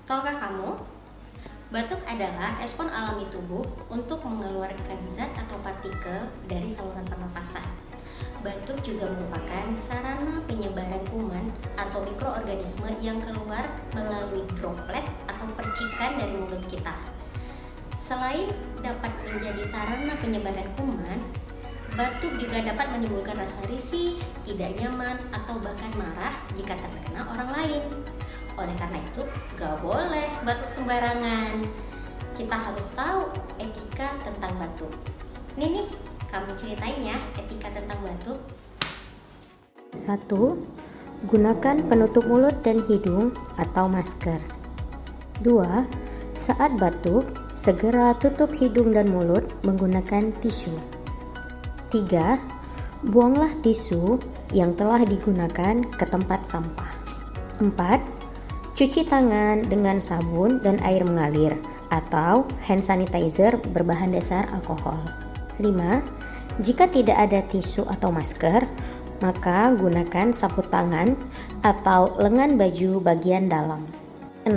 Tahukah kamu, batuk adalah respon alami tubuh untuk mengeluarkan zat atau partikel dari saluran pernafasan. Batuk juga merupakan sarana penyebaran kuman atau mikroorganisme yang keluar melalui droplet atau percikan dari mulut kita. Selain dapat menjadi sarana penyebaran kuman, batuk juga dapat menimbulkan rasa risih, tidak nyaman, atau bahkan marah jika terkena orang lain. Oleh karena itu, gak boleh batuk sembarangan. Kita harus tahu etika tentang batuk. Nih, kami ceritain ya etika tentang batuk. 1. Gunakan penutup mulut dan hidung atau masker. 2. Saat batuk, segera tutup hidung dan mulut menggunakan tisu. 3. Buanglah tisu yang telah digunakan ke tempat sampah. 4. Cuci tangan dengan sabun dan air mengalir atau hand sanitizer berbahan dasar alkohol. 5. Jika tidak ada tisu atau masker, maka gunakan sapu tangan atau lengan baju bagian dalam. 6.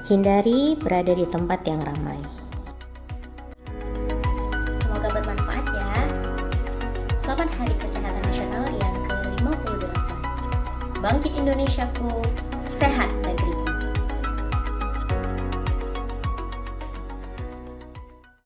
Hindari berada di tempat yang ramai. Semoga bermanfaat ya. Selamat Hari Kesehatan Nasional yang ke-58. Bangkit Indonesiaku, sehat!